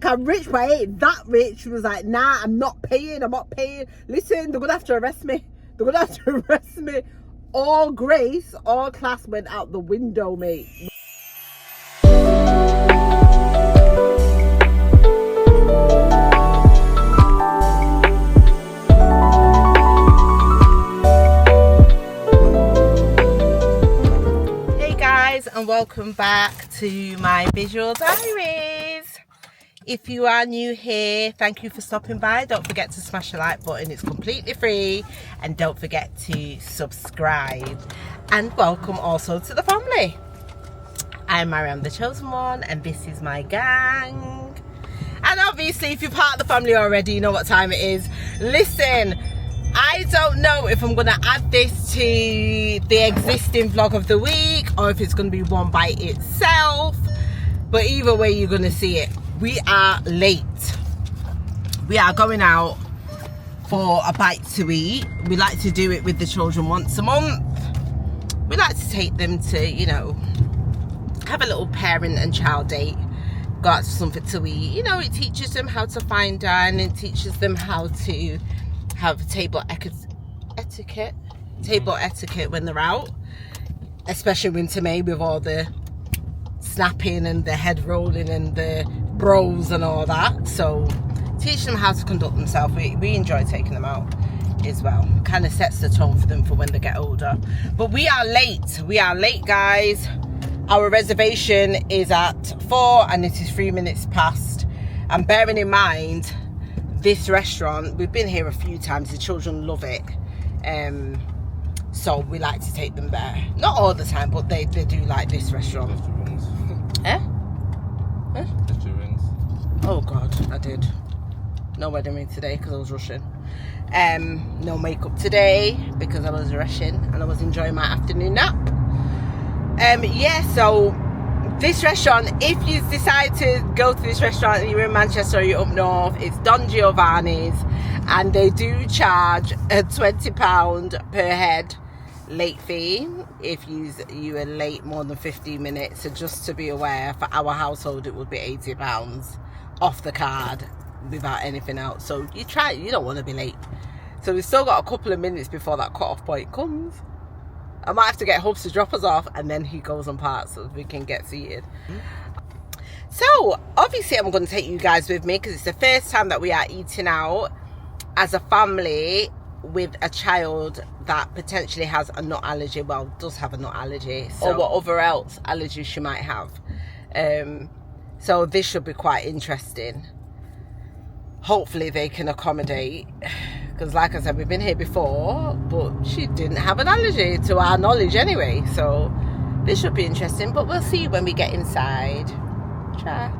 I'm rich, but I ain't that rich. She was like, nah, I'm not paying. Listen, they're gonna have to arrest me. All grace, all class went out the window, mate. Hey guys, and welcome back to my visual diaries. If you are new here, thank you for stopping by. Don't forget to smash the like button, it's completely free. And don't forget to subscribe. And welcome also to the family. I'm Maryam The Chosen One, and this is my gang. And obviously, if you're part of the family already, you know what time it is. Listen, I don't know if I'm going to add this to the existing vlog of the week, or if it's going to be one by itself. But either way, you're going to see it. We are late. We are going out for a bite to eat. We like to do it with the children once a month. We like to take them to, you know, have a little parent and child date. Go out to something to eat. You know, it teaches them how to fine dine and teaches them how to have table etiquette when they're out. Especially winter May with all the snapping and the head rolling and the bros and all that. So teach them how to conduct themselves. We enjoy taking them out as well. Kind of sets the tone for them for when they get older. But we are late guys. Our reservation is at 4 and it is 3 minutes past. And bearing in mind, this restaurant, we've been here a few times, the children love it. So we like to take them there. Not all the time, but they do like this restaurant. Eh? Huh? Oh God, I did. No wedding ring today because I was rushing. No makeup today because I was rushing and I was enjoying my afternoon nap. Yeah, so this restaurant, if you decide to go to this restaurant and you're in Manchester or you're up north, it's Don Giovanni's, and they do charge a £20 per head late fee if you are late more than 15 minutes. So just to be aware, for our household it would be £80 off the card without anything else. So you don't want to be late. So we've still got a couple of minutes before that cut-off point comes. I might have to get Hubs to drop us off and then he goes on park so we can get seated. So obviously I'm going to take you guys with me because it's the first time that we are eating out as a family with a child that potentially has a nut allergy, well, does have a nut allergy, so, or whatever else allergies she might have. So this should be quite interesting. Hopefully they can accommodate, because like I said, we've been here before, but she didn't have an allergy to our knowledge anyway, so this should be interesting, but we'll see when we get inside. Try.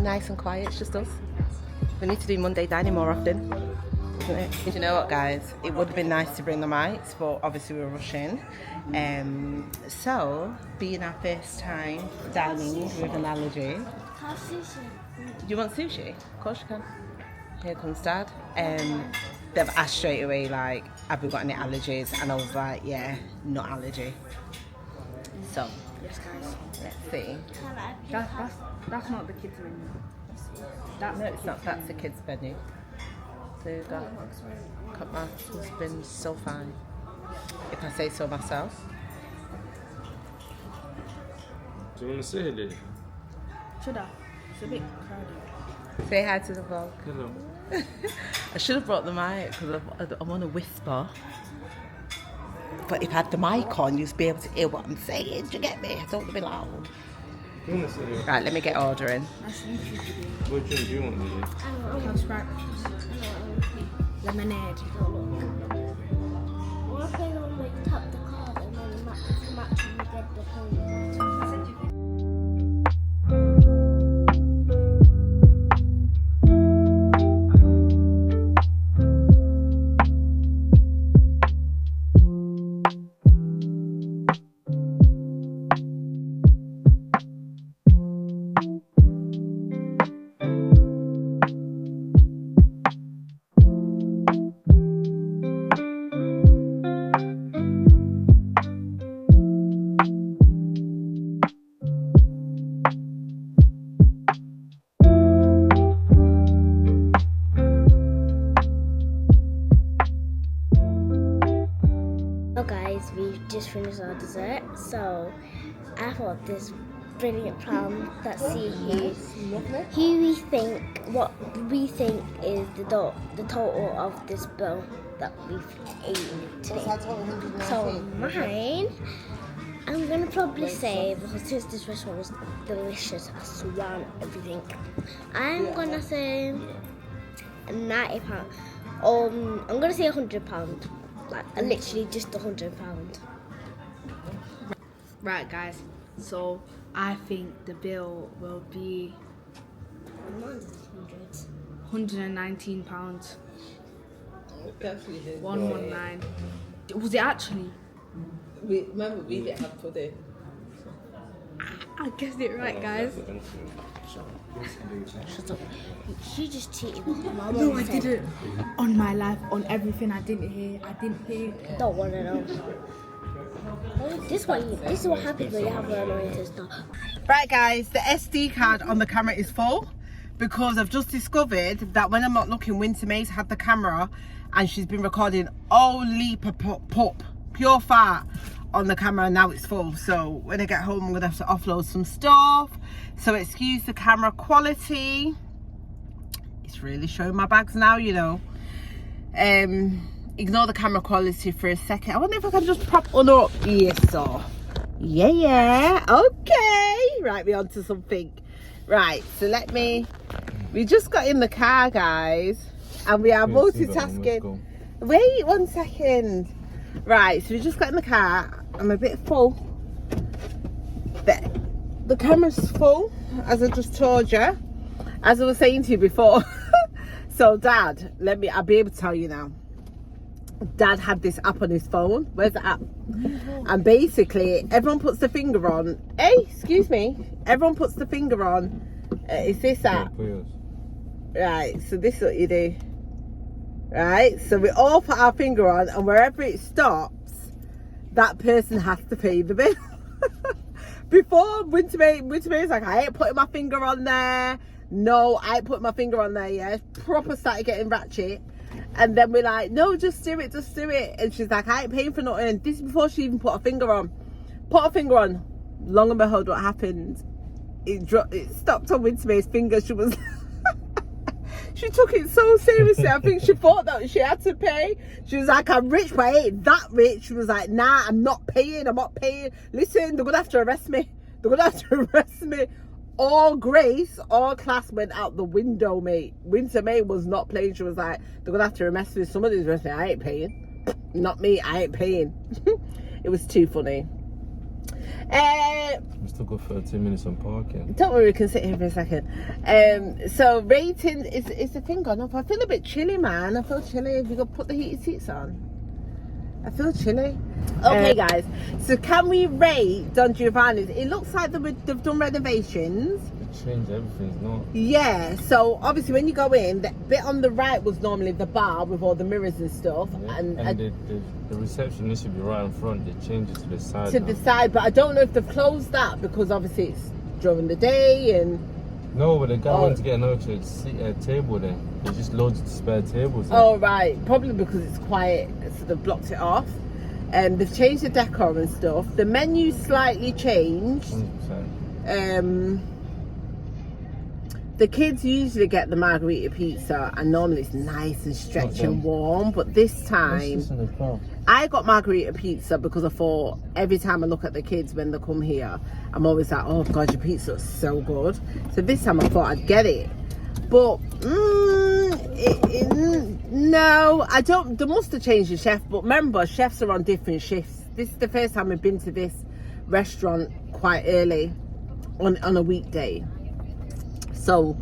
Nice and quiet, it's just us. We need to do Monday dining more often, isn't it? Do you know what, guys? It would have been nice to bring the mics, but obviously we were rushing. So, being our first time dining with an allergy. Do you want sushi? Of course you can. Here comes Dad. They've asked straight away, like, have we got any allergies? And I was like, yeah, not allergy. So, yes, guys. Let's see. That's not the kids menu. No, it's not. That's the kids' menu. So that cut my husband so fine, if I say so myself. Do you want to say hello? Should I? It's a bit crowded. Say hi to the vlog. Hello. I should have brought the mic because I want to whisper. But if I had the mic on, you'd be able to hear what I'm saying. Do you get me? I don't want to be loud. Right, let me get ordering. What drink do you want, Lily? I want Sprite. Lemonade. What if I don't like tap the card and then match and get the phone? just finished our dessert, so I thought this brilliant plan. Let's see what we think is the total of this bill that we've eaten today. So mine, I'm gonna probably say, because since this restaurant was delicious, I swear everything, I'm gonna say £90. I'm gonna say £100. Like literally just £100. Right, guys. So I think the bill will be £119. 119. Was it actually? Remember, we didn't have pudding. I guessed it right, guys. Shut up. You just cheated with my mum. No, I didn't. On my life, on everything, I didn't hear. Don't want to know. This is what happens when you have an annoying sister. Right, guys, the SD card on the camera is full because I've just discovered that when I'm not looking, Winter May's had the camera and she's been recording all leap of pop, pure fart on the camera, and now it's full. So when I get home, I'm gonna have to offload some stuff. So excuse the camera quality. It's really showing my bags now, you know. Ignore the camera quality for a second. I wonder if I can just prop one up. Yes, so yeah, okay. Right, we're on to something. Right, so we just got in the car, guys, and we are multitasking. Wait 1 second. Right, so we just got in the car. I'm a bit full. The camera's full, as I just told you, as I was saying to you before. So Dad, I'll be able to tell you now. Dad had this app on his phone. Where's the app? And basically, everyone puts the finger on. Hey, excuse me. Everyone puts the finger on. It's this app. Right, so this is what you do. Right, so we all put our finger on, and wherever it stops, that person has to pay the bill. Before, Winter May's like, I ain't putting my finger on there. No, I ain't putting my finger on there, yeah. Proper started getting ratchet. And then we're like, no, just do it. And she's like, I ain't paying for nothing. This is before she even put her finger on. Long and behold, what happened? It stopped on Winter May's finger. She was... She took it so seriously. I think she thought that she had to pay. She was like, I'm rich, but I ain't that rich. She was like, nah, I'm not paying. Listen, they're going to have to arrest me. All grace, all class went out the window, mate. Winter May was not playing. She was like, they're going to have to arrest me. Somebody's arresting me. I ain't paying. Not me, I ain't paying. It was too funny. We still got 13 minutes on parking. Don't worry, we can sit here for a second. So rating is the thing gone up. I feel a bit chilly, man. I feel chilly. Have you got to put the heated seats on? I feel chilly. Okay, guys. So can we rate Don Giovanni's? It looks like they've done renovations. They changed everything, not. Yeah. So obviously, when you go in, the bit on the right was normally the bar with all the mirrors and stuff, Yeah. and the reception used to be right in front. They changed it to the side. To the side, but I don't know if they've closed that because obviously it's during the day and. No, but the guy went to get another table there. There's just loads of spare tables there. Oh right, probably because it's quiet, so they've blocked it off. They've changed the decor and stuff. The menu slightly changed. 100%. The kids usually get the margarita pizza, and normally it's nice and stretchy and warm. But this time, I got margarita pizza because I thought every time I look at the kids when they come here, I'm always like, oh God, your pizza is so good. So this time I thought I'd get it. But no, I don't. They must have changed the chef. But remember, chefs are on different shifts. This is the first time I've been to this restaurant quite early on a weekday. So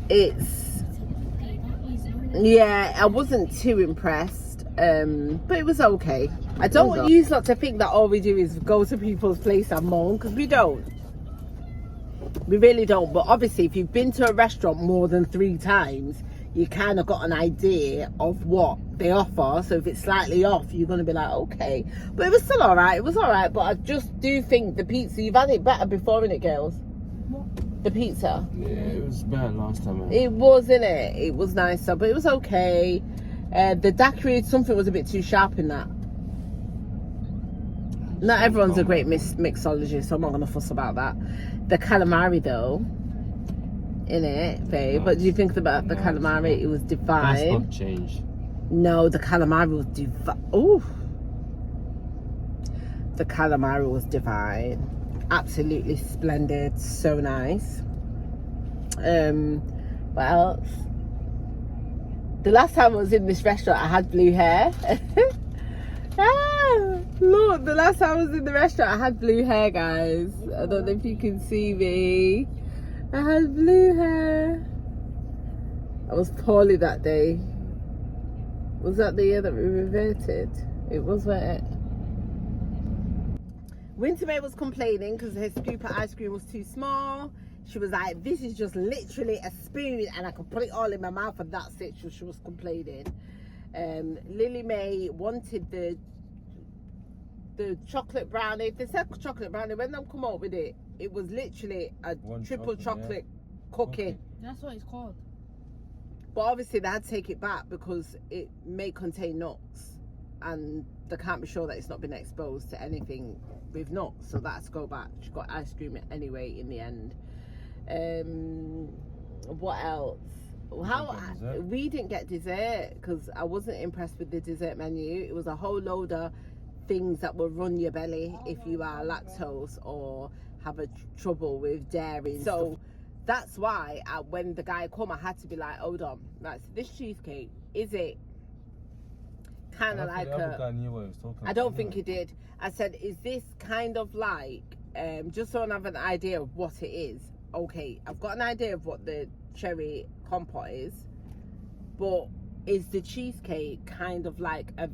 it's, yeah, I wasn't too impressed, but it was okay. I don't want you lot to think that all we do is go to people's place and moan, because we don't. We really don't. But obviously, if you've been to a restaurant more than 3 times, you kind of got an idea of what they offer. So if it's slightly off, you're going to be like, okay. But it was still all right. It was all right. But I just do think the pizza, you've had it better before, innit, girls? The pizza. Yeah, it was better last time. It was, innit? It was nicer, but it was okay. The daiquiri, something was a bit too sharp in that. Not everyone's a great mixologist, so I'm not gonna fuss about that. The calamari though, in it, babe. Nice. What do you think about the calamari? It was That's divine. not change. No, the calamari was divine. Ooh, the calamari was divine. Absolutely splendid. So nice. What else? The last time I was in this restaurant, I had blue hair. Look, the last time I was in the restaurant, I had blue hair, guys. I don't know if you can see me. I had blue hair. I was poorly that day. Was that the year that we reverted? It was wet. Winter May was complaining because her scoop of ice cream was too small. She was like, this is just literally a spoon and I can put it all in my mouth and that's it. She was complaining. Lily May wanted the chocolate brownie. They said chocolate brownie. When they come up with it, it was literally a triple chocolate cookie. That's what it's called. But obviously they had to take it back because it may contain nuts and they can't be sure that it's not been exposed to anything with nuts, so that's go back. She got ice cream anyway in the end. What else? We didn't get dessert because I wasn't impressed with the dessert menu. It was a whole load of things that will run your belly if you are lactose or have a trouble with dairy. So that's why when the guy come, I had to be like, hold on, right, so this cheesecake, is it kind of like I don't think he did. I said, is this kind of like, just so I have an idea of what it is. Okay, I've got an idea of what the cherry compote is, but is the cheesecake kind of like a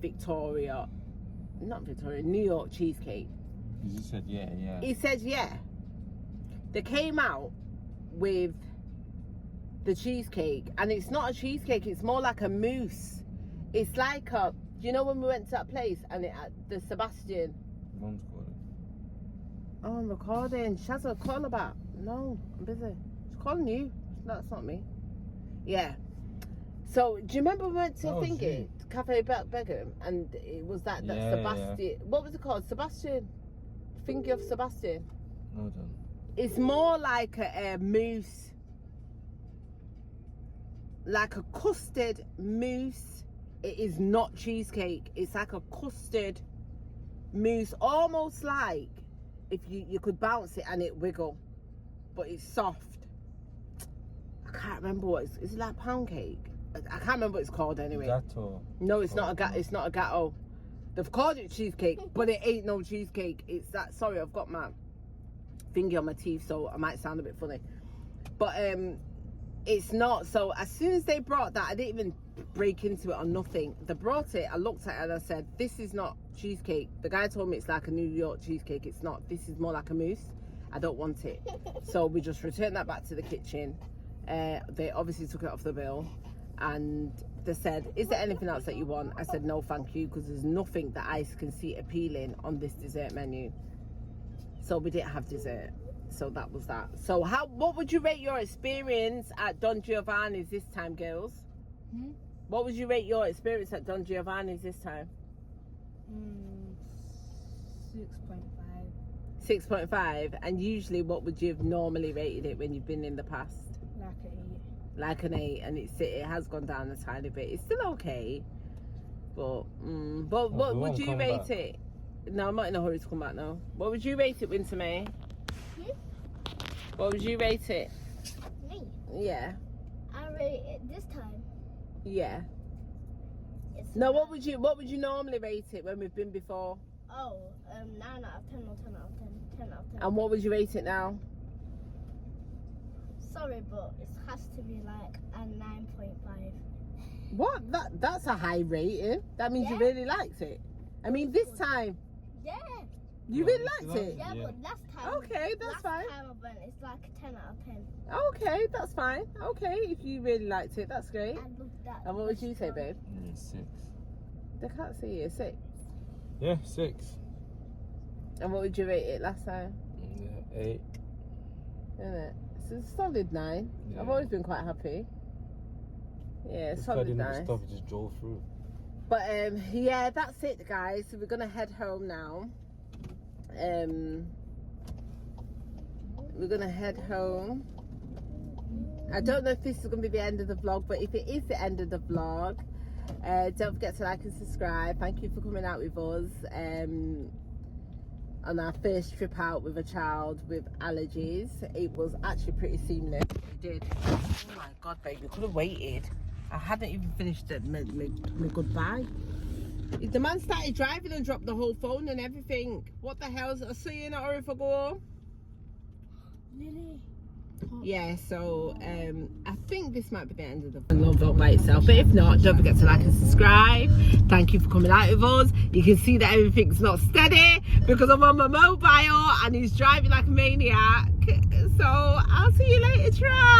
New York cheesecake? He said yeah. He said yeah. They came out with the cheesecake and it's not a cheesecake, it's more like a mousse. It's like a, you know when we went to that place and it had the Sebastian. Mom's calling. Oh, I'm recording. She has a call about. No, I'm busy. She's calling you. That's not me. Yeah. So, do you remember we went to Thingy, Cafe Beckham, and it was that Sebastian. Yeah. What was it called? Sebastian. Thingy of Sebastian. Hold on. It's more like a mousse, like a custard mousse. It is not cheesecake. It's like a custard mousse, almost like if you could bounce it and it wiggle, but it's soft. I can't remember what is it like pound cake? I can't remember what it's called anyway. Gatto. No, it's not a it's not a gatto. They've called it cheesecake, but it ain't no cheesecake. It's that. Sorry, I've got my finger on my teeth, so I might sound a bit funny. But it's not. So as soon as they brought that, I didn't even break into it or nothing. They brought it, I looked at it and I said, this is not cheesecake. The guy told me it's like a New York cheesecake. It's not. This is more like a mousse. I don't want it. So we just returned that back to the kitchen. They obviously took it off the bill and they said, is there anything else that you want? I said, no thank you, because there's nothing that I can see appealing on this dessert menu. So we didn't have dessert. So that was that. So what would you rate your experience at Don Giovanni's this time, girls? What would you rate your experience at Don Giovanni's this time? 6.5. 6.5. And usually what would you have normally rated it when you've been in the past? Like an 8. Like an 8, and it has gone down a tiny bit. It's still okay, but what would you rate it? No, I'm not in a hurry to come back now. What would you rate it, Winter May? What would you rate it? Me? Yeah. I rate it this time. Yeah. It's No, what would you normally rate it when we've been before? 9 out of 10 or 10 out of 10. 10 out of 10. And what would you rate it now? Sorry, but it has to be like a 9.5. What? That's a high rating. That means you really liked it. I mean, this time. Yeah. You really liked it? Yeah, but last time. Okay, that's fine. Last time I went, it's like a 10 out of 10. Okay, that's fine. Okay, if you really liked it, that's great. I looked at And what would you say, babe? 6. They can't see you. 6. Yeah, 6. And what would you rate it last time? Yeah, 8. Isn't it? It's a solid 9. Yeah. I've always been quite happy. Yeah, This solid guy 9. didn't stop, it just drove through. But yeah, that's it, guys. So we're gonna head home now. we're gonna head home. I don't know if this is gonna be the end of the vlog, but if it is the end of the vlog, don't forget to like and subscribe. Thank you for coming out with us on our first trip out with a child with allergies. It was actually pretty seamless. We did. Oh my god, babe, you could have waited. I hadn't even finished my goodbye. The man started driving and dropped the whole phone and everything. What the hell? I'll see you in an hour if I go home. Lily. Yeah, so I think this might be the end of the vlog by itself, but if not, don't forget to like and subscribe. Thank you for coming out with us. You can see that everything's not steady because I'm on my mobile and he's driving like a maniac. So I'll see you later, try.